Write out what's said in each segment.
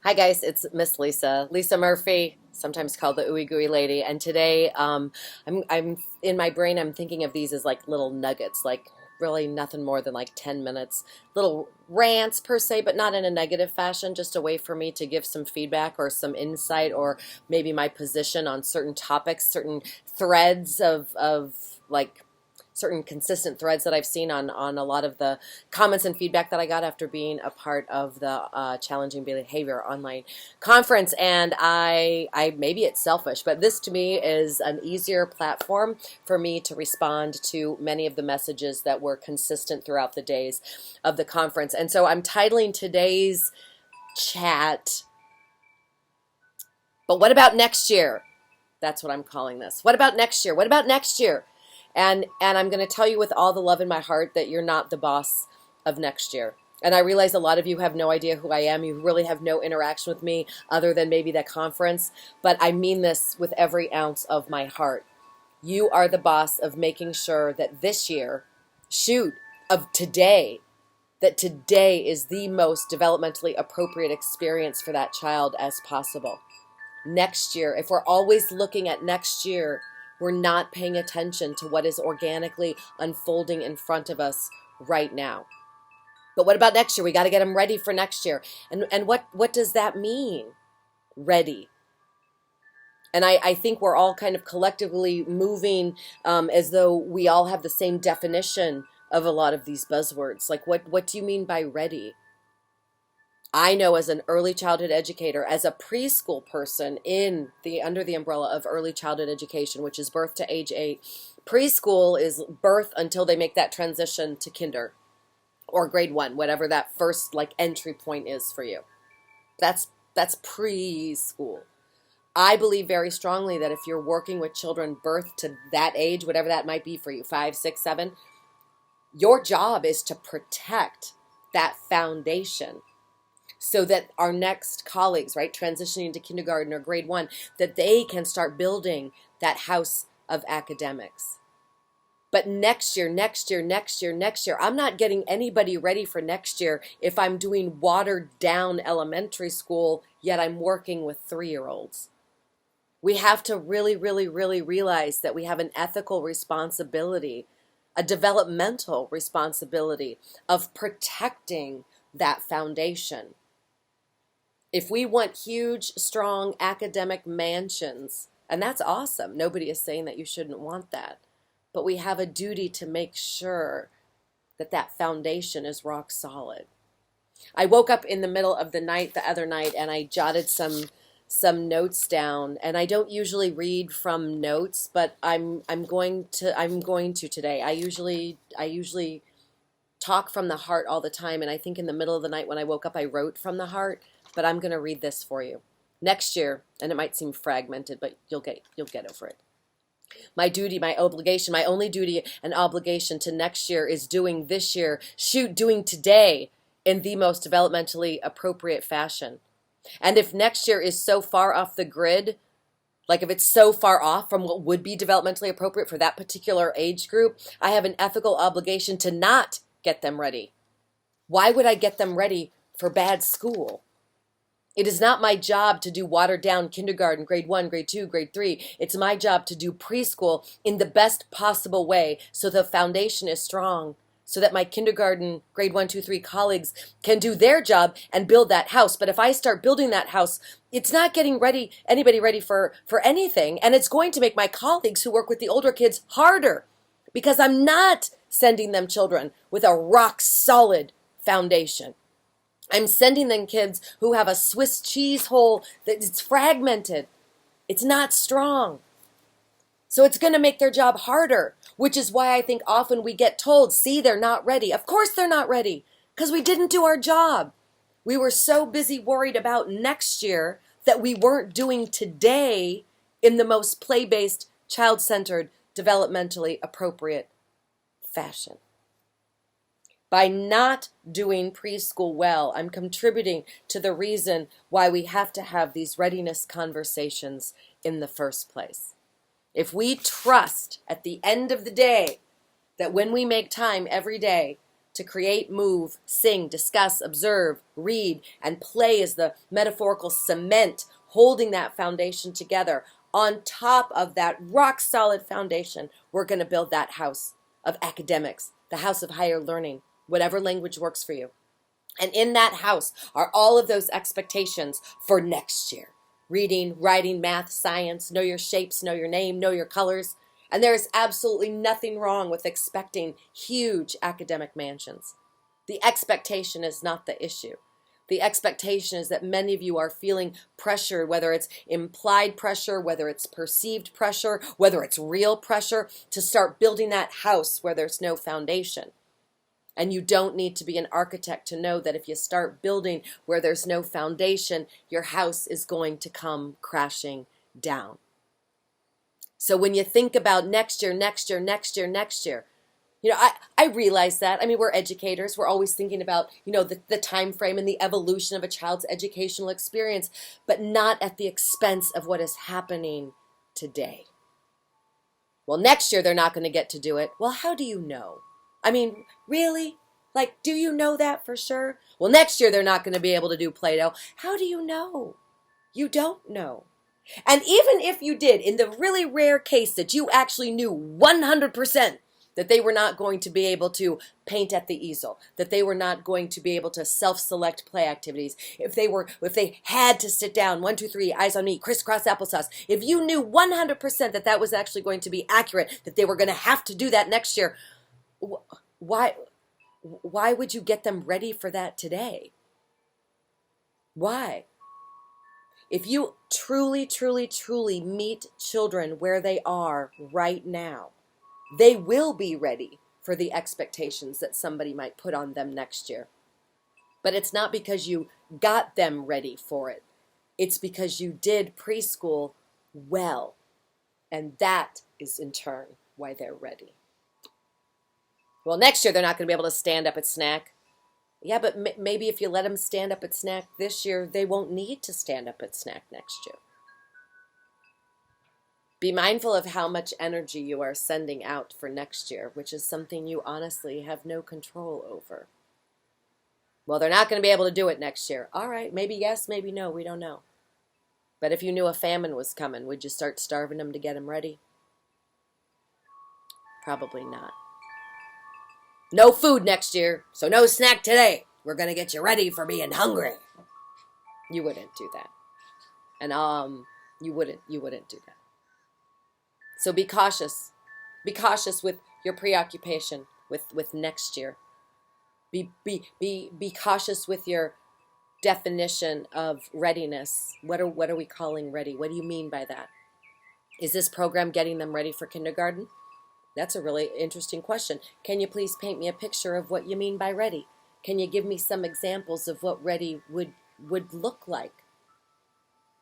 Hi guys, it's Miss Lisa, Lisa Murphy, sometimes called the Ooey Gooey Lady. And today, I'm in my brain. I'm thinking of these as like little nuggets, like really nothing more than like 10 minutes, little rants per se, but not in a negative fashion. Just a way for me to give some feedback or some insight, or maybe my position on certain topics, certain threads of like certain consistent threads that I've seen on a lot of the comments and feedback that I got after being a part of the Challenging Behavior online conference. And I maybe it's selfish, but this to me is an easier platform for me to respond to many of the messages that were consistent throughout the days of the conference. And so I'm titling today's chat, "But what about next year?" That's what I'm calling this. What about next year? What about next year? And I'm going to tell you with all the love in my heart that you're not the boss of next year. And I realize a lot of you have no idea who I am. You really have no interaction with me other than maybe that conference. But I mean this with every ounce of my heart. You are the boss of making sure that this year, of today, that today is the most developmentally appropriate experience for that child as possible. Next year, if we're always looking at next year, we're not paying attention to what is organically unfolding in front of us right now. But what about next year? We got to get them ready for next year. And what does that mean? Ready. And I think we're all kind of collectively moving as though we all have the same definition of a lot of these buzzwords. Like, what do you mean by ready? I know as an early childhood educator, as a preschool person under the umbrella of early childhood education, which is birth to age 8, preschool is birth until they make that transition to kinder or grade 1, whatever that first like entry point is for you. That's preschool. I believe very strongly that if you're working with children birth to that age, whatever that might be for you, 5, 6, 7, your job is to protect that foundation, so that our next colleagues, right, transitioning to kindergarten or grade 1, that they can start building that house of academics. But next year, I'm not getting anybody ready for next year if I'm doing watered down elementary school, yet I'm working with 3-year-olds. We have to really, really, really realize that we have an ethical responsibility, a developmental responsibility of protecting that foundation. If we want huge, strong academic mansions, and that's awesome, nobody is saying that you shouldn't want that, but we have a duty to make sure that that foundation is rock solid. I woke up in the middle of the night the other night and I jotted some notes down, and I don't usually read from notes, but I'm going to today. I usually talk from the heart all the time, and I think in the middle of the night when I woke up I wrote from the heart. But I'm going to read this for you. Next year, and it might seem fragmented, but you'll get over it. My duty, my obligation, my only duty and obligation to next year is doing this year, doing today in the most developmentally appropriate fashion. And if next year is so far off the grid, like if it's so far off from what would be developmentally appropriate for that particular age group, I have an ethical obligation to not get them ready. Why would I get them ready for bad school? It is not my job to do watered down kindergarten, grade 1, grade 2, grade 3. It's my job to do preschool in the best possible way so the foundation is strong, so that my kindergarten, grade 1, 2, 3 colleagues can do their job and build that house. But if I start building that house, it's not getting anybody ready for anything. And it's going to make my colleagues who work with the older kids harder, because I'm not sending them children with a rock solid foundation. I'm sending them kids who have a Swiss cheese hole that it's fragmented. It's not strong. So it's going to make their job harder, which is why I think often we get told, see, they're not ready. Of course they're not ready, because we didn't do our job. We were so busy worried about next year that we weren't doing today in the most play-based, child-centered, developmentally appropriate fashion. By not doing preschool well, I'm contributing to the reason why we have to have these readiness conversations in the first place. If we trust at the end of the day that when we make time every day to create, move, sing, discuss, observe, read, and play is the metaphorical cement holding that foundation together. On top of that rock solid foundation, we're going to build that house of academics, the house of higher learning, whatever language works for you. And in that house are all of those expectations for next year. Reading, writing, math, science, know your shapes, know your name, know your colors. And there is absolutely nothing wrong with expecting huge academic mansions. The expectation is not the issue. The expectation is that many of you are feeling pressure, whether it's implied pressure, whether it's perceived pressure, whether it's real pressure, to start building that house where there's no foundation. And you don't need to be an architect to know that if you start building where there's no foundation, your house is going to come crashing down. So when you think about next year, I realize that. I mean, we're educators. We're always thinking about, the time frame and the evolution of a child's educational experience, but not at the expense of what is happening today. Well, next year they're not going to get to do it. Well, how do you know? I mean, really? Like, do you know that for sure? Well, next year they're not going to be able to do Play-Doh. How do you know? You don't know. And even if you did, in the really rare case that you actually knew 100% that they were not going to be able to paint at the easel, that they were not going to be able to self-select play activities, if they had to sit down, 1, 2, 3, eyes on me, crisscross applesauce, if you knew 100% that that was actually going to be accurate, that they were going to have to do that next year, why would you get them ready for that today? Why? If you truly, truly, truly meet children where they are right now, they will be ready for the expectations that somebody might put on them next year. But it's not because you got them ready for it. It's because you did preschool well. And that is in turn why they're ready. Well, next year they're not going to be able to stand up at snack. Yeah, but maybe if you let them stand up at snack this year, they won't need to stand up at snack next year. Be mindful of how much energy you are sending out for next year, which is something you honestly have no control over. Well, they're not going to be able to do it next year. All right, maybe yes, maybe no, we don't know. But if you knew a famine was coming, would you start starving them to get them ready? Probably not. No food next year, so no snack today. We're going to get you ready for being hungry. You wouldn't do that. And you wouldn't do that. So be cautious. Be cautious with your preoccupation with next year. Be cautious with your definition of readiness. What are we calling ready? What do you mean by that? Is this program getting them ready for kindergarten? That's a really interesting question. Can you please paint me a picture of what you mean by ready? Can you give me some examples of what ready would look like?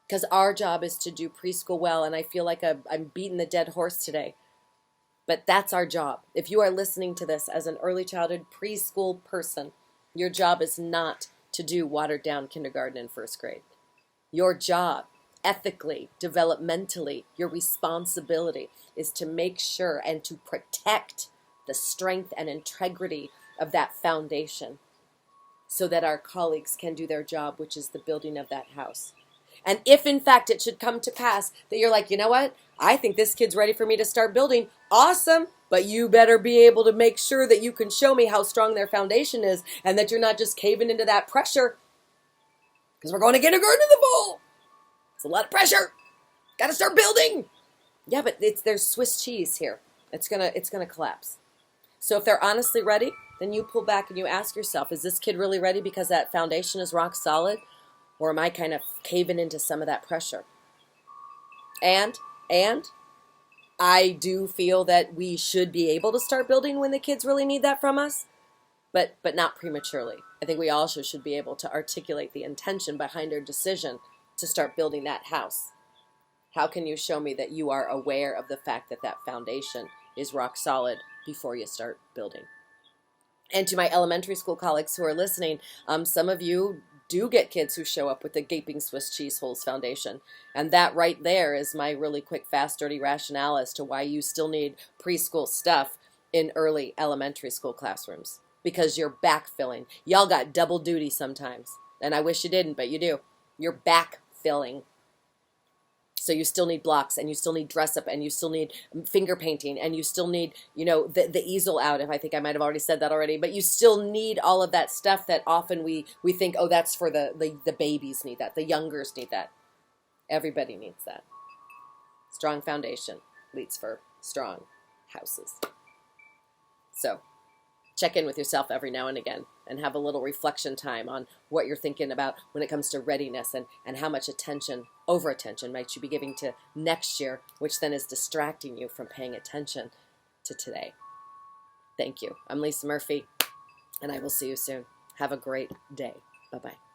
Because our job is to do preschool well, and I feel like I'm beating the dead horse today. But that's our job. If you are listening to this as an early childhood preschool person, your job is not to do watered down kindergarten and first grade. Your job, ethically, developmentally, your responsibility is to make sure and to protect the strength and integrity of that foundation so that our colleagues can do their job, which is the building of that house. And if, in fact, it should come to pass that you're like, you know what? I think this kid's ready for me to start building. Awesome. But you better be able to make sure that you can show me how strong their foundation is and that you're not just caving into that pressure because we're going to kindergarten in the fall. It's a lot of pressure. Got to start building. Yeah, but there's Swiss cheese here. It's gonna collapse. So if they're honestly ready, then you pull back and you ask yourself, is this kid really ready because that foundation is rock solid? Or am I kind of caving into some of that pressure? And I do feel that we should be able to start building when the kids really need that from us, but not prematurely. I think we also should be able to articulate the intention behind our decision to start building that house. How can you show me that you are aware of the fact that that foundation is rock solid before you start building? And to my elementary school colleagues who are listening, some of you do get kids who show up with the gaping Swiss cheese holes foundation. And that right there is my really quick, fast, dirty rationale as to why you still need preschool stuff in early elementary school classrooms. because you're backfilling. Y'all got double duty sometimes. And I wish you didn't, but you do. You're backfilling. So you still need blocks, and you still need dress up, and you still need finger painting, and you still need, the easel out. If I think I might have already said that already, but you still need all of that stuff that often we think, oh, that's for the babies need that, the youngers need that. Everybody needs that. Strong foundation leads for strong houses. So check in with yourself every now and again and have a little reflection time on what you're thinking about when it comes to readiness, and how much over attention might you be giving to next year, which then is distracting you from paying attention to today. Thank you. I'm Lisa Murphy, and I will see you soon. Have a great day. Bye-bye.